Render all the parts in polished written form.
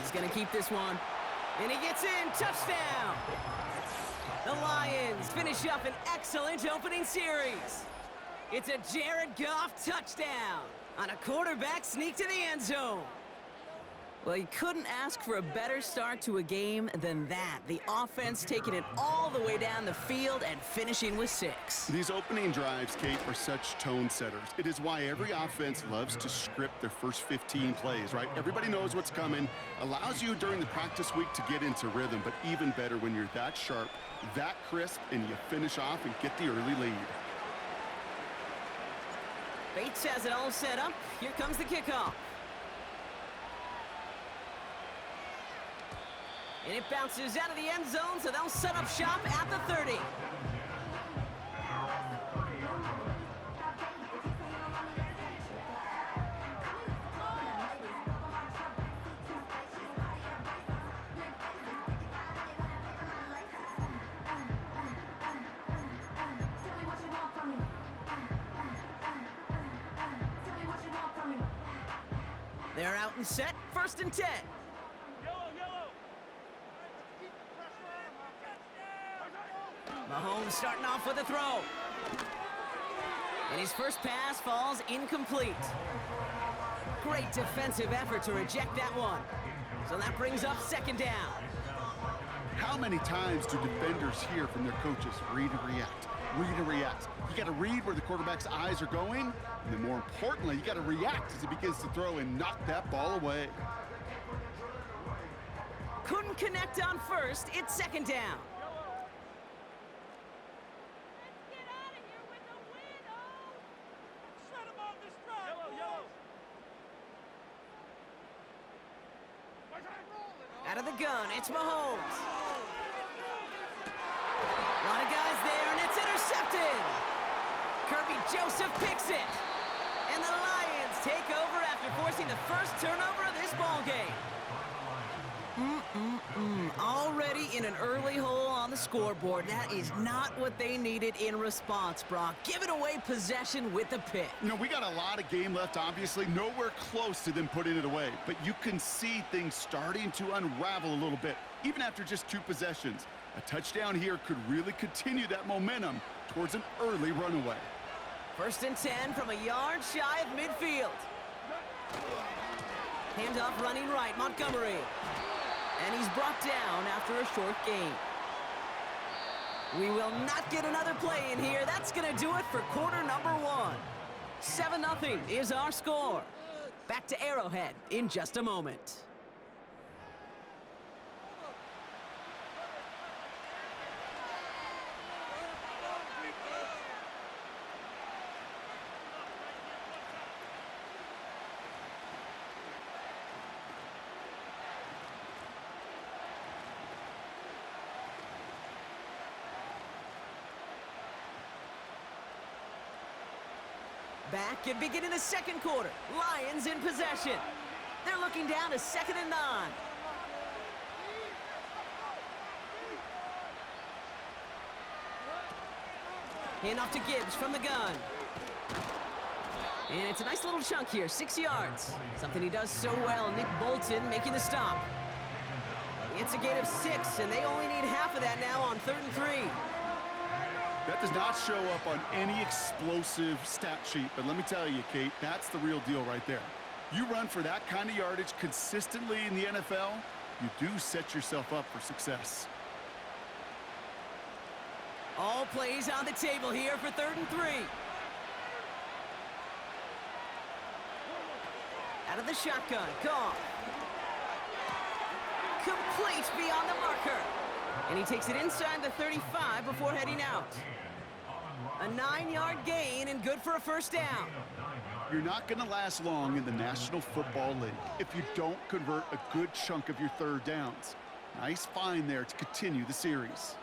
He's going to keep this one. And he gets in. Touchdown! The Lions finish up an excellent opening series. It's a Jared Goff touchdown on a quarterback sneak to the end zone. Well, you couldn't ask for a better start to a game than that. The offense taking it all the way down the field and finishing with 6. These opening drives, Kate, are such tone setters. It is why every offense loves to script their first 15 plays, right? Everybody knows what's coming. Allows you during the practice week to get into rhythm, but even better when you're that sharp, that crisp, and you finish off and get the early lead. Bates has it all set up. Here comes the kickoff. And it bounces out of the end zone, so they'll set up shop at the 30. They're out and set, 1st and 10. Mahomes starting off with a throw. And his first pass falls incomplete. Great defensive effort to reject that one. So that brings up 2nd down. How many times do defenders hear from their coaches, read and react, read and react? You got to read where the quarterback's eyes are going, and then more importantly, you got to react as he begins to throw and knock that ball away. Couldn't connect on 1st, it's 2nd down. Out of the gun, it's Mahomes. A lot of guys there, and it's intercepted. Kirby Joseph picks it. And the Lions take over after forcing the first turnover of this ballgame. Already in an early hole on the scoreboard. That is not what they needed in response, Brock. Giving away possession with the pick. You know, we got a lot of game left, obviously. Nowhere close to them putting it away. But you can see things starting to unravel a little bit, even after just 2 possessions. A touchdown here could really continue that momentum towards an early runaway. 1st and 10 from a yard shy of midfield. Handoff running right, Montgomery. And he's brought down after a short gain. We will not get another play in here. That's going to do it for quarter number 1. 7-0 is our score. Back to Arrowhead in just a moment. Back and beginning the 2nd quarter. Lions in possession. They're looking down to 2nd and 9. Handoff to Gibbs from the gun. And it's a nice little chunk here, 6 yards. Something he does so well, Nick Bolton making the stop. It's a gain of 6, and they only need half of that now on 3rd and 3. That does not show up on any explosive stat sheet, but let me tell you, Kate, that's the real deal right there. You run for that kind of yardage consistently in the NFL, you do set yourself up for success. All plays on the table here for 3rd and 3. Out of the shotgun, Goff. Complete beyond the marker. And he takes it inside the 35 before heading out. A 9-yard gain and good for a 1st down. You're not going to last long in the National Football League if you don't convert a good chunk of your 3rd downs. Nice find there to continue the series.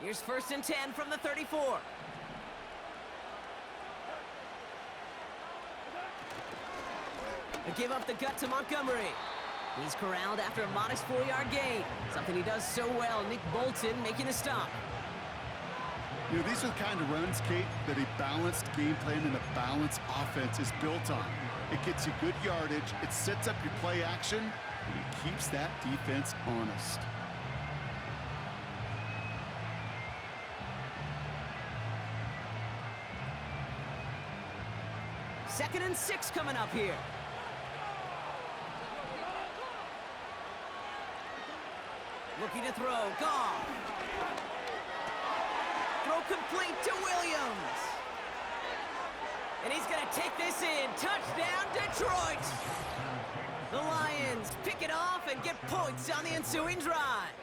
Here's 1st and 10 from the 34. They give up the gut to Montgomery. He's corralled after a modest 4-yard gain. Something he does so well, Nick Bolton making a stop. You know, these are the kind of runs, Kate, that a balanced game plan and a balanced offense is built on. It gets you good yardage, it sets up your play action, and it keeps that defense honest. Second and 6 coming up here. Looking to throw, Goff. Throw complete to Williams. And he's going to take this in. Touchdown, Detroit. The Lions pick it off and get points on the ensuing drive.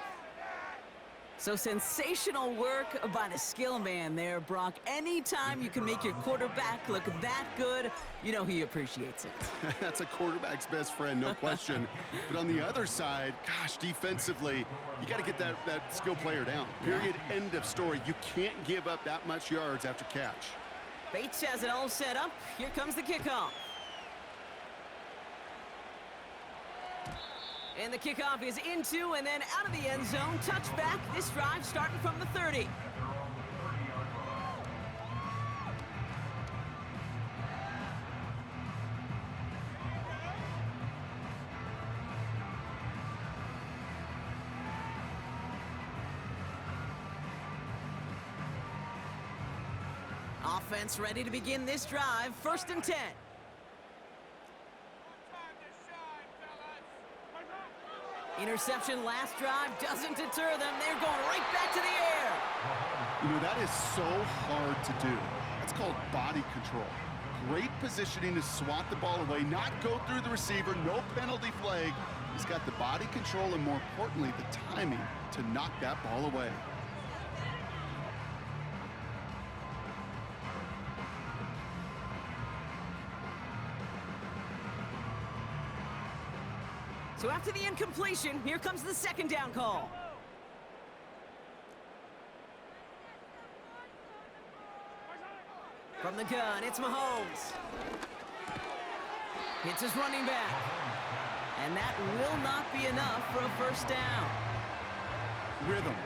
So sensational work by the skill man there, Brock. Anytime you can make your quarterback look that good, you know he appreciates it. That's a quarterback's best friend, no question. But on the other side, gosh, defensively, you got to get that skill player down. Period, end of story. You can't give up that much yards after catch. Bates has it all set up. Here comes the kickoff. And the kickoff is into and then out of the end zone. Touchback. This drive starting from the 30. Offense ready to begin this drive. 1st and 10. Interception last drive doesn't deter them. They're going right back to the air. You know, that is so hard to do. That's called body control. Great positioning to swat the ball away, not go through the receiver, no penalty flag. He's got the body control and, more importantly, the timing to knock that ball away. So after the incompletion, here comes the 2nd down call. From the gun, it's Mahomes. Hits his running back. And that will not be enough for a 1st down. Rhythm.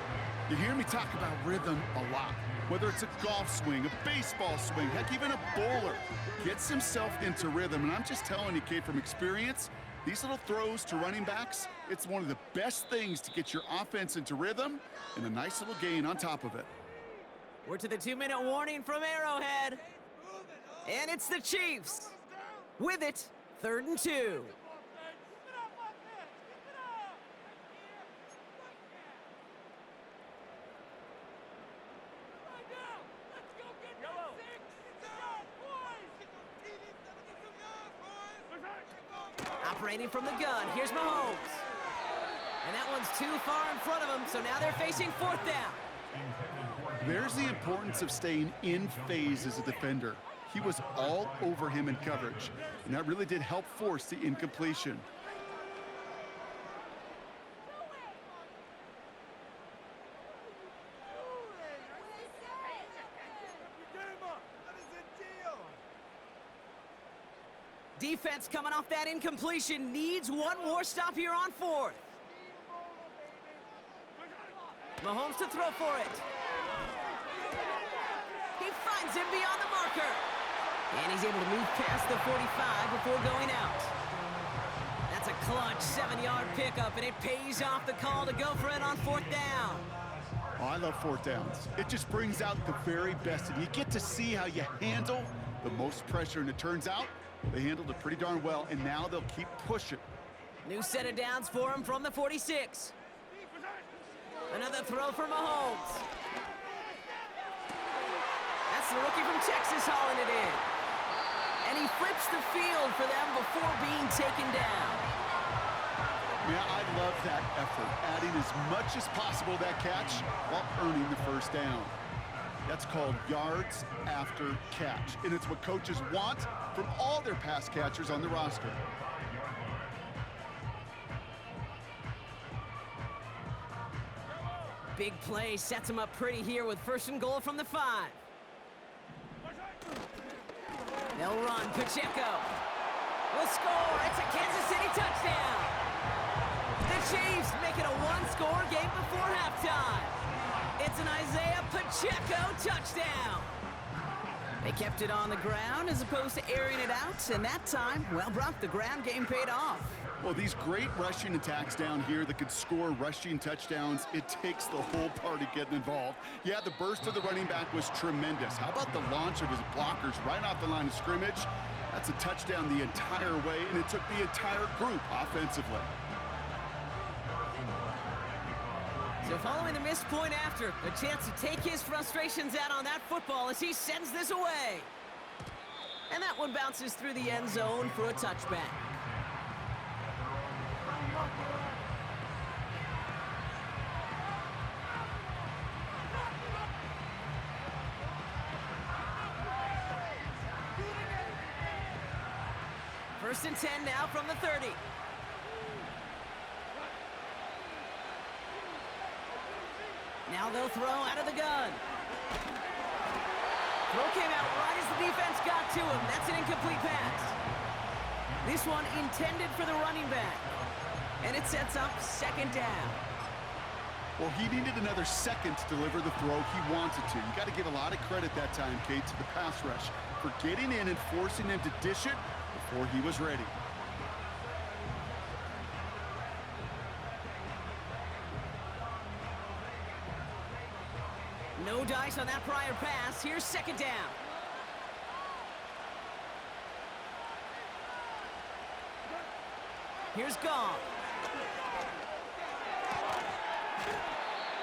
You hear me talk about rhythm a lot. Whether it's a golf swing, a baseball swing, heck, even a bowler gets himself into rhythm. And I'm just telling you, Kate, from experience, these little throws to running backs, it's one of the best things to get your offense into rhythm and a nice little gain on top of it. We're to the 2-minute warning from Arrowhead. And it's the Chiefs. With it, 3rd and 2. Operating from the gun, here's Mahomes. And that one's too far in front of him, so now they're facing 4th down. There's the importance of staying in phase as a defender. He was all over him in coverage, and that really did help force the incompletion. Defense coming off that incompletion needs one more stop here on 4th. Mahomes to throw for it. He finds him beyond the marker. And he's able to move past the 45 before going out. That's a clutch 7-yard pickup, and it pays off the call to go for it on 4th down. Oh, I love 4th downs. It just brings out the very best, and you get to see how you handle the most pressure, and it turns out they handled it pretty darn well, and now they'll keep pushing. New set of downs for him from the 46. Another throw for Mahomes. That's the rookie from Texas hauling it in. And he flips the field for them before being taken down. Yeah, I love that effort, adding as much as possible to that catch while earning the 1st down. That's called yards after catch, and it's what coaches want from all their pass catchers on the roster. Big play sets him up pretty here with 1st and goal from the 5. They'll run. Pacheco will score. It's a Kansas City touchdown. The Chiefs make it a 1-score game before halftime. And It's an Isaiah Pacheco touchdown. They kept it on the ground as opposed to airing it out, and that time, well, Brock, the ground game paid off. Well, these great rushing attacks down here that could score rushing touchdowns, it takes the whole party getting involved. Yeah, the burst of the running back was tremendous. How about the launch of his blockers right off the line of scrimmage? That's a touchdown the entire way, and it took the entire group offensively. So following the missed point after, a chance to take his frustrations out on that football as he sends this away. And that one bounces through the end zone for a touchback. First and 10 now from the 30. Now they'll throw out of the gun. Throw came out right as the defense got to him. That's an incomplete pass. This one intended for the running back. And it sets up second down. Well, he needed another second to deliver the throw he wanted to. You got to give a lot of credit that time, Kate, to the pass rush for getting in and forcing him to dish it before he was ready. No dice on that prior pass. Here's second down. Here's Goff.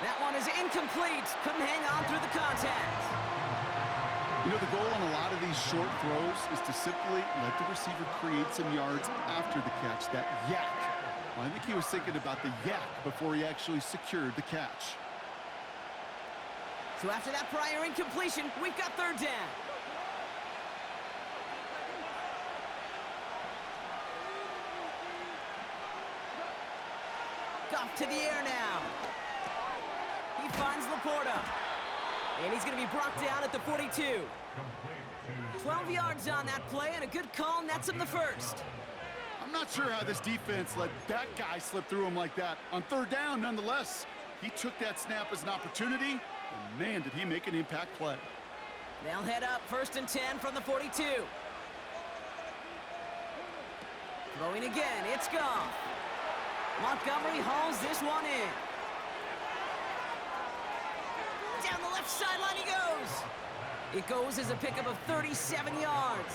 That one is incomplete. Couldn't hang on through the contact. You know, the goal on a lot of these short throws is to simply let the receiver create some yards after the catch, that yak. Well, I think he was thinking about the yak before he actually secured the catch. So after that prior incompletion, we've got third down. Goff to the air now. He finds Laporta. And he's going to be brought down at the 42. 12 yards on that play, and a good call nets him the first. I'm not sure how this defense let that guy slip through him like that. On third down, nonetheless, he took that snap as an opportunity. And man, did he make an impact play. They'll head up first and 10 from the 42. Throwing again, it's Goff. Montgomery hauls this one in. Down the left sideline he goes. It goes as a pickup of 37 yards.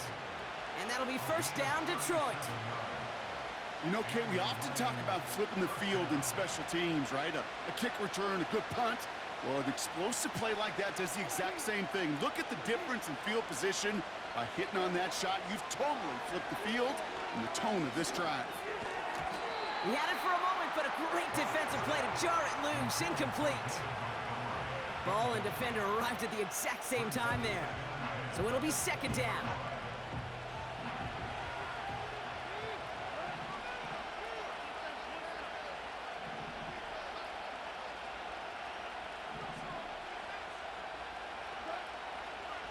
And that'll be first down, Detroit. You know, Kate, we often talk about flipping the field in special teams, right? A kick return, a good punt. Well, an explosive play like that does the exact same thing. Look at the difference in field position. By hitting on that shot, you've totally flipped the field and the tone of this drive. He had it for a moment, but a great defensive play to jar it loose, incomplete. Ball and defender arrived at the exact same time there. So it'll be second down.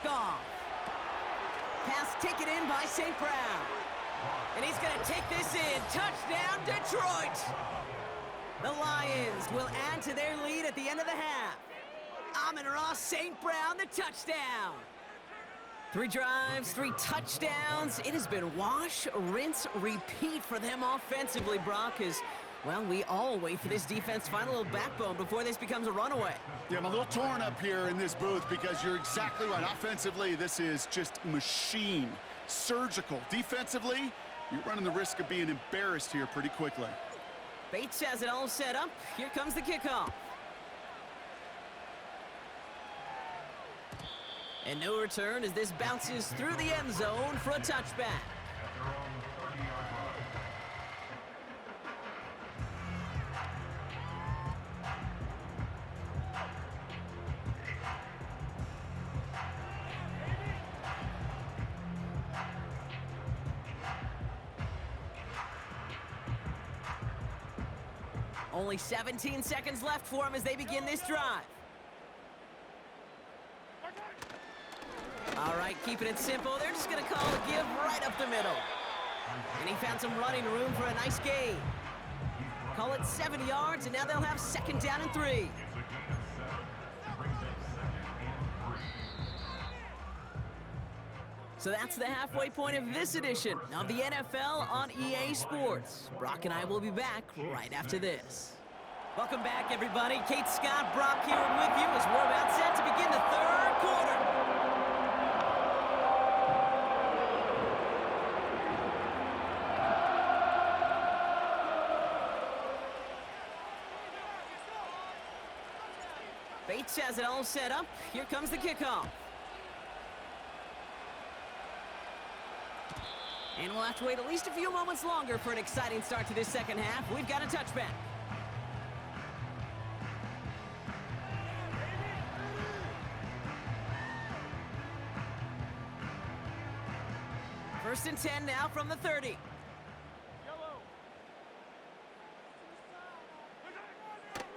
Goff. Pass taken in by St. Brown. And he's going to take this in. Touchdown, Detroit! The Lions will add to their lead at the end of the half. Amon-Ra St. Brown, the touchdown. 3 drives, 3 touchdowns. It has been wash, rinse, repeat for them offensively, Brock, as, well, we all wait for this defense to find a little backbone before this becomes a runaway. Yeah, I'm a little torn up here in this booth because you're exactly right. Offensively, this is just machine, surgical. Defensively, you're running the risk of being embarrassed here pretty quickly. Bates has it all set up. Here comes the kickoff. And no return as this bounces through the end zone for a touchback. Only 17 seconds left for him as they begin this drive. All right, keeping it simple. They're just going to call a give right up the middle. And he found some running room for a nice gain. Call it 70 yards, and now they'll have second down and 3. So that's the halfway point of this edition of the NFL on EA Sports. Brock and I will be back right after this. Welcome back, everybody. Kate Scott, Brock here with you as we're about set to begin the third quarter. Bates has it all set up. Here comes the kickoff. And we'll have to wait at least a few moments longer for an exciting start to this second half. We've got a touchback. First and 10 now from the 30.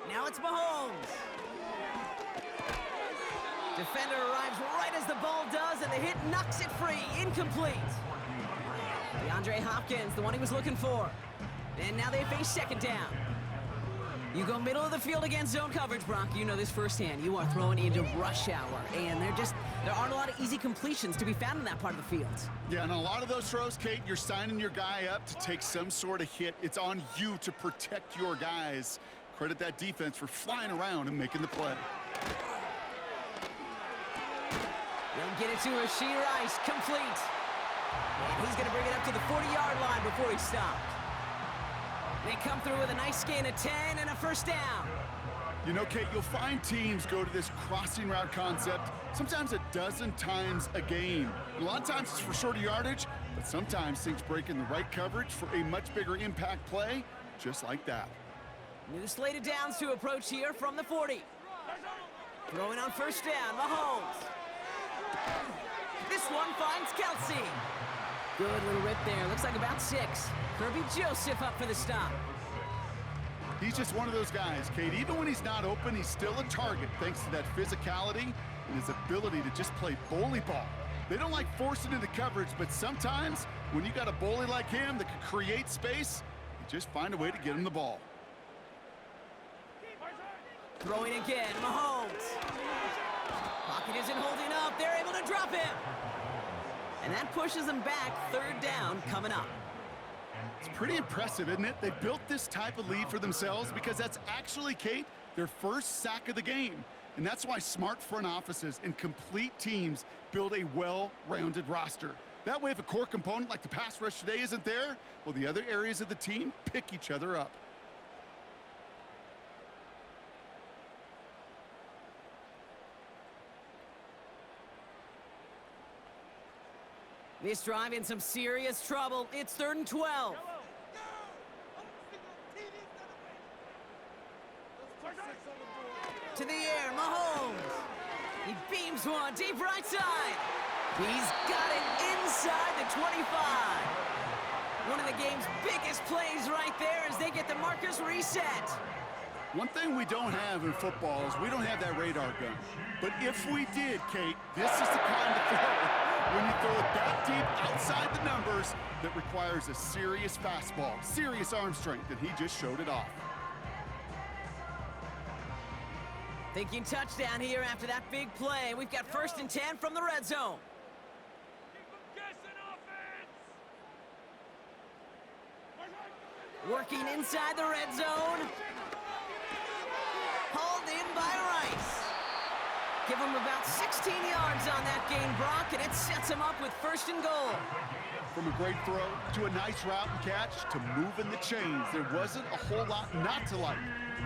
Now it's Mahomes. Defender arrives right as the ball does, and the hit knocks it free. Incomplete. DeAndre Hopkins, the one he was looking for. And now they face second down. You go middle of the field against zone coverage, Brock. You know this firsthand. You are throwing into rush hour, and there aren't a lot of easy completions to be found in that part of the field. Yeah, and a lot of those throws, Kate, you're signing your guy up to take some sort of hit. It's on you to protect your guys. Credit that defense for flying around and making the play. They'll get it to Rashee Rice, complete. And he's going to bring it up to the 40-yard line before he stopped. They come through with a nice gain of 10 and a first down. You know, Kate, you'll find teams go to this crossing route concept sometimes a dozen times a game. A lot of times it's for shorter yardage, but sometimes things break in the right coverage for a much bigger impact play, just like that. New slated downs to approach here from the 40. Throwing on first down, Mahomes. This one finds Kelsey. Good little rip there. Looks like about 6. Kirby Joseph up for the stop. He's just one of those guys, Kate. Even when he's not open, he's still a target thanks to that physicality and his ability to just play bully ball. They don't like forcing into coverage, but sometimes when you got a bully like him that can create space, you just find a way to get him the ball. Throwing again, Mahomes. Pocket isn't holding up. They're able to drop him. And that pushes them back. Third down coming up. It's pretty impressive, isn't it? They built this type of lead for themselves because that's actually, Kate, their first sack of the game. And that's why smart front offices and complete teams build a well-rounded roster. That way, if a core component like the pass rush today isn't there, well, the other areas of the team pick each other up. This drive in some serious trouble. It's 3rd and 12. To the air, Mahomes. He beams one deep right side. He's got it inside the 25. One of the game's biggest plays right there as they get the markers reset. One thing we don't have in football is we don't have that radar gun. But if we did, Kate, this is the kind of throw when you throw it that deep outside the numbers that requires a serious fastball, serious arm strength, and he just showed it off. Thinking touchdown here after that big play. We've got 1st and 10 from the red zone. Working inside the red zone. Hauled in by Rice. Give him about 16 yards on that gain, Brock, and it sets him up with 1st and goal. From a great throw to a nice route and catch to moving the chains, there wasn't a whole lot not to like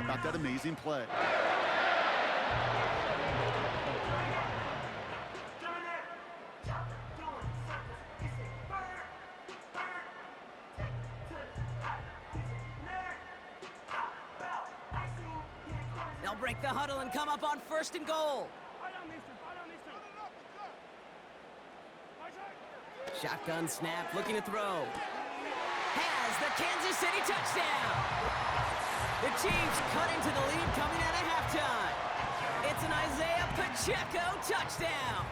about that amazing play. They'll break the huddle and come up on 1st and goal. Shotgun snap, looking to throw. Has the Kansas City touchdown. The Chiefs cut into the lead coming out of halftime. It's an Isaiah Pacheco touchdown.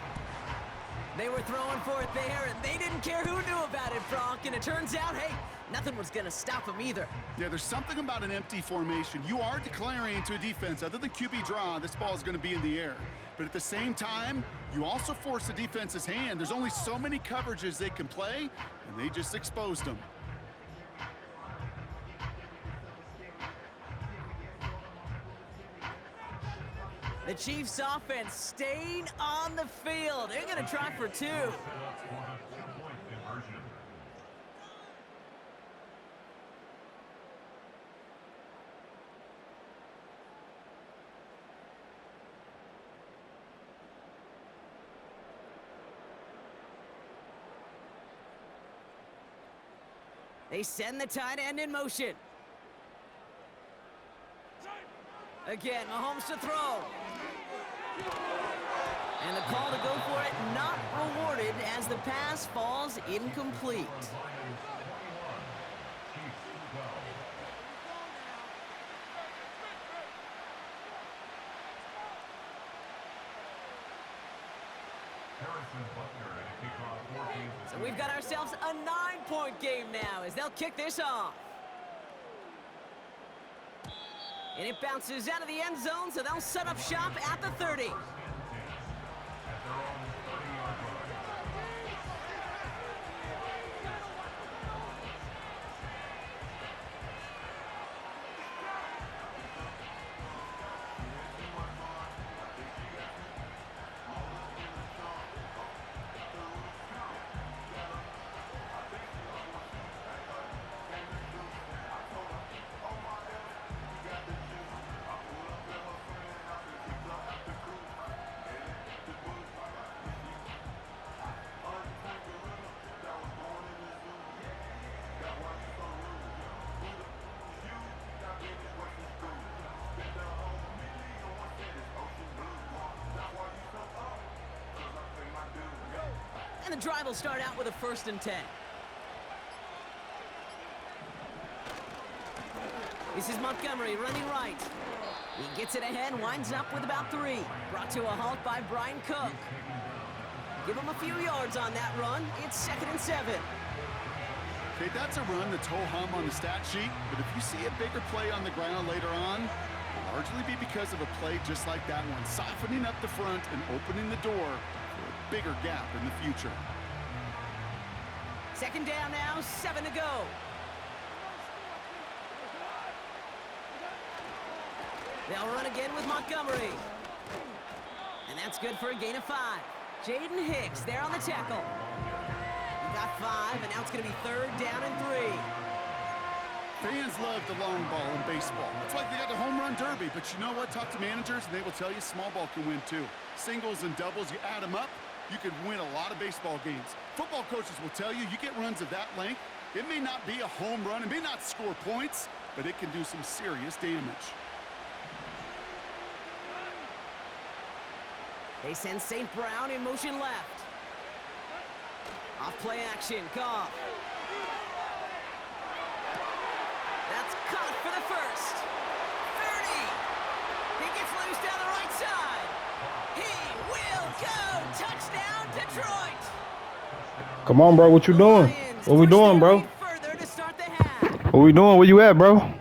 They were throwing for it there, and they didn't care who knew about it, Brock. And it turns out, hey, Nothing was going to stop him either. Yeah, there's something about an empty formation. You are declaring to a defense, other than QB draw, this ball is going to be in the air. But at the same time, you also force the defense's hand. There's only so many coverages they can play, and they just exposed them. The Chiefs offense staying on the field. They're going to try for 2. They send the tight end in motion. Again, Mahomes to throw. And the call to go for it not rewarded as the pass falls incomplete. So we've got ourselves a 9-point game now as they'll kick this off. And it bounces out of the end zone, so they'll set up shop at the 30. And the drive will start out with a 1st and 10. This is Montgomery running right. He gets it ahead, winds up with about 3. Brought to a halt by Brian Cook. Give him a few yards on that run. It's 2nd and 7. Okay, that's a run that's ho-hum on the stat sheet, but if you see a bigger play on the ground later on, it'll largely be because of a play just like that one, softening up the front and opening the door for a bigger gap in the future. 2nd down now, 7 to go. They'll run again with Montgomery. And that's good for a gain of 5. Jaden Hicks there on the tackle. He got 5, and now it's going to be 3rd down and 3. Fans love the long ball in baseball. It's like they got the home run derby, but you know what? Talk to managers, and they will tell you small ball can win too. Singles and doubles, you add them up, you could win a lot of baseball games. Football coaches will tell you, you get runs of that length, it may not be a home run, it may not score points, but it can do some serious damage. They send St. Brown in motion left. Off play action, Goff. That's caught for the 1st. 30. He gets loose down the right side. He will go. Touchdown, Detroit. Come on, bro. What you doing? What we doing, bro? Further to start the half. What we doing? Where you at, bro?